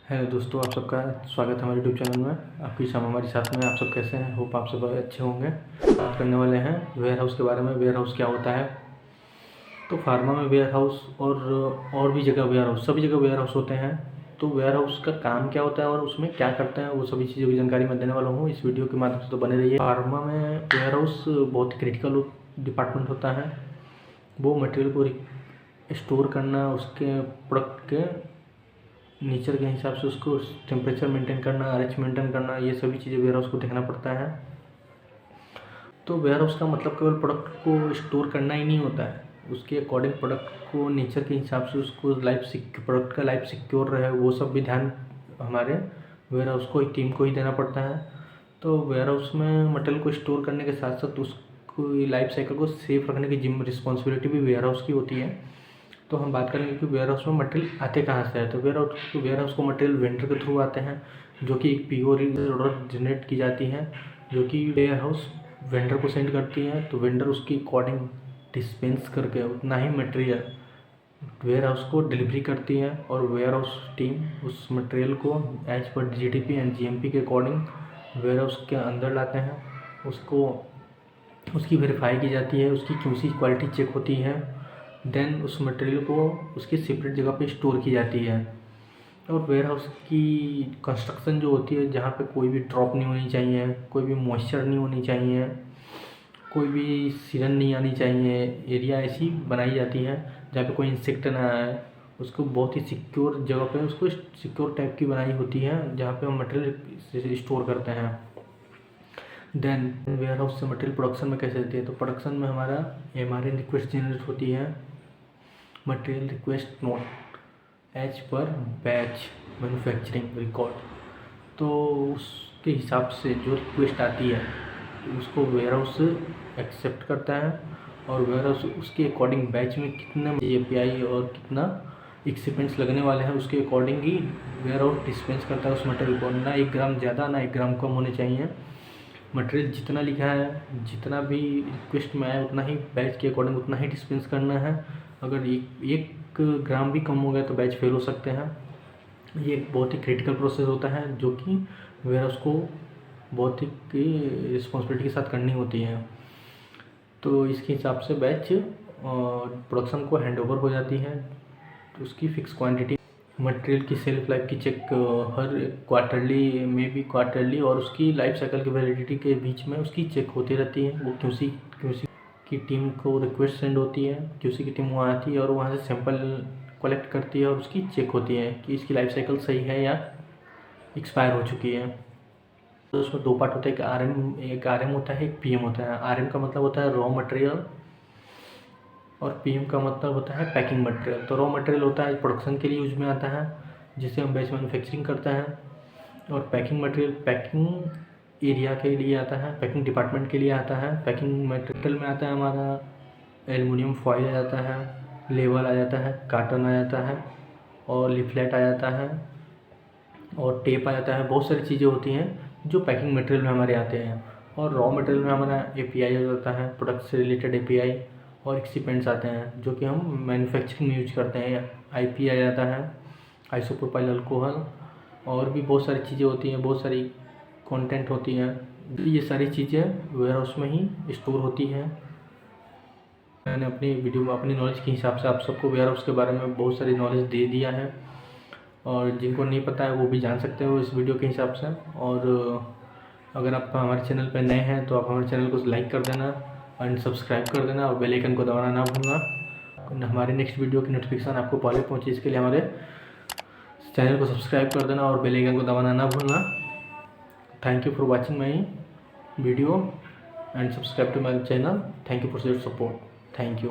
Hello दोस्तों, आप सबका स्वागत है हमारे यूट्यूब चैनल में। आपकी शाम हमारे साथ में। आप सब कैसे हैं? होप आप सब अच्छे होंगे। बात करने वाले हैं वेयर हाउस के बारे में। वेयर हाउस क्या होता है? तो फार्मा में वेयर हाउस और भी जगह वेयर हाउस, सभी जगह वेयर हाउस होते हैं। तो वेयर हाउस का काम क्या होता है और उसमें क्या करते हैं, वो सभी चीज़ों की जानकारी मैं देने वाला हूँ इस वीडियो के माध्यम से। तो बने रहिए। फार्मा में वेयर हाउस बहुत ही क्रिटिकल डिपार्टमेंट होता है। वो मटेरियल को स्टोर करना, उसके प्रोडक्ट के नेचर के हिसाब से उसको टेम्परेचर मेंटेन करना, आरएच मेंटेन करना, ये सभी चीज़ें वेयर हाउस को देखना पड़ता है। तो वेयर हाउस का मतलब केवल प्रोडक्ट को स्टोर करना ही नहीं होता है, उसके अकॉर्डिंग प्रोडक्ट को नेचर के हिसाब से उसको प्रोडक्ट का लाइफ सिक्योर रहे, वो सब भी ध्यान हमारे वेयर हाउस को, एक टीम को ही देना पड़ता है। तो वेयर हाउस में मटेरियल को स्टोर करने के साथ साथ उसको लाइफ साइकिल को सेफ रखने की जिम्मे रिस्पॉन्सिबिलिटी भी वेयर हाउस की होती है। तो हम बात करेंगे कि वेयर हाउस में मटेरियल आते कहाँ से है। तो वेयर हाउस को मटेरियल वेंडर के थ्रू आते हैं, जो कि एक पीओ ऑर्डर जनरेट की जाती है, जो कि वेयर हाउस वेंडर को सेंड करती है। तो वेंडर उसकी अकॉर्डिंग डिस्पेंस करके उतना ही मटेरियल वेयर हाउस को डिलीवरी करती है, और वेयर हाउस टीम उस मटेरियल को एज पर जीटीपी एंड जीएमपी के अकॉर्डिंग वेयर हाउस के अंदर लाते हैं। उसको उसकी वेरीफाई की जाती है, उसकी क्यूसी क्वालिटी चेक होती है। देन उस मटेरियल को उसकी सेपरेट जगह पे स्टोर की जाती है। और वेयर हाउस की कंस्ट्रक्शन जो होती है, जहाँ पे कोई भी ड्रॉप नहीं होनी चाहिए, कोई भी मॉइस्चर नहीं होनी चाहिए, कोई भी सीलन नहीं आनी चाहिए, एरिया ऐसी बनाई जाती है जहाँ पे कोई इंसेक्ट ना आए। उसको बहुत ही सिक्योर जगह पे उसको सिक्योर टाइप की बनाई होती है, जहाँ पे हम मटेरियल स्टोर करते हैं। देन वेयर हाउस से मटेरियल प्रोडक्शन में कैसे देती है? तो प्रोडक्शन में हमारा MRN रिक्वेस्ट जनरेट होती है, मटेरियल रिक्वेस्ट नोट एज पर बैच मैन्युफैक्चरिंग रिकॉर्ड। तो उसके हिसाब से जो रिक्वेस्ट आती है उसको वेयर हाउस एक्सेप्ट करता है, और वेयर हाउस उसके अकॉर्डिंग बैच में कितना API और कितना एक्सिपेंट्स लगने वाले हैं उसके अकॉर्डिंग ही वेयर हाउस डिस्पेंस करता है उस मटेरियल को। ना 1 ग्राम ज़्यादा ना 1 ग्राम कम होने चाहिए। मटेरियल जितना लिखा है, जितना भी रिक्वेस्ट में आया उतना ही बैच के अकॉर्डिंग उतना ही डिस्पेंस करना है। अगर एक ग्राम भी कम हो गया तो बैच फेल हो सकते हैं। ये एक बहुत ही क्रिटिकल प्रोसेस होता है, जो कि वेयर हाउस को बहुत ही रिस्पॉन्सिबिलिटी के साथ करनी होती है। तो इसके हिसाब से बैच प्रोडक्शन को हैंड ओवर हो जाती है। तो उसकी फिक्स क्वांटिटी, मटेरियल की सेल्फ लाइफ की चेक हर क्वार्टरली में भी क्वार्टरली, और उसकी लाइफ साइकिल की वैलिडिटी के बीच में उसकी चेक होती रहती है। वो क्यूसी की टीम को रिक्वेस्ट सेंड होती है, क्यूसी की टीम वहाँ आती है और वहाँ से सैंपल कलेक्ट करती है और उसकी चेक होती है कि इसकी लाइफ साइकिल सही है या एक्सपायर हो चुकी है। तो उसमें 2 पार्ट होता है, एक आर एम होता है, एक PM होता है। RM का मतलब होता है रॉ मटेरियल, और PM का मतलब होता है पैकिंग मटेरियल। तो रॉ मटेरियल होता है प्रोडक्शन के लिए यूज में आता है, जिसे हम बैच मैन्युफैक्चरिंग करते हैं। और पैकिंग मटेरियल पैकिंग एरिया के लिए आता है, पैकिंग डिपार्टमेंट के लिए आता है। पैकिंग मटेरियल में आता है हमारा एल्युमिनियम फॉयल आ जाता है, लेबल आ जाता है, कार्टन आ जाता है, और लिफलेट आ जाता है, और टेप आ जाता है। बहुत सारी चीज़ें होती हैं जो पैकिंग मटेरियल में हमारे आते हैं। और रॉ मटेरियल में हमारा API आ जाता है, प्रोडक्ट से रिलेटेड API, और एक्सिपेंट्स आते हैं जो कि हम मैन्युफैक्चरिंग में यूज करते हैं। IP आ जाता है, आइसोप्रोपाइल अल्कोहल, और भी बहुत सारी चीज़ें होती हैं, बहुत सारी कंटेंट होती हैं। ये सारी चीज़ें वेयर हाउस में ही स्टोर होती हैं। मैंने अपनी वीडियो में अपनी नॉलेज के हिसाब से आप सबको वेयर हाउस के बारे में बहुत सारी नॉलेज दे दिया है, और जिनको नहीं पता है वो भी जान सकते हो इस वीडियो के हिसाब से। और अगर आप हमारे चैनल पर नए हैं तो आप हमारे चैनल को लाइक कर देना एंड सब्सक्राइब कर देना, और बेल आइकन को दबाना ना भूलना। हमारे नेक्स्ट वीडियो की नोटिफिकेशन आपको पहले पहुँचे, इसके लिए हमारे चैनल को सब्सक्राइब कर देना और बेल आइकन को दबाना ना भूलना। Thank you for watching my video and subscribe to my channel. Thank you for your support. Thank you.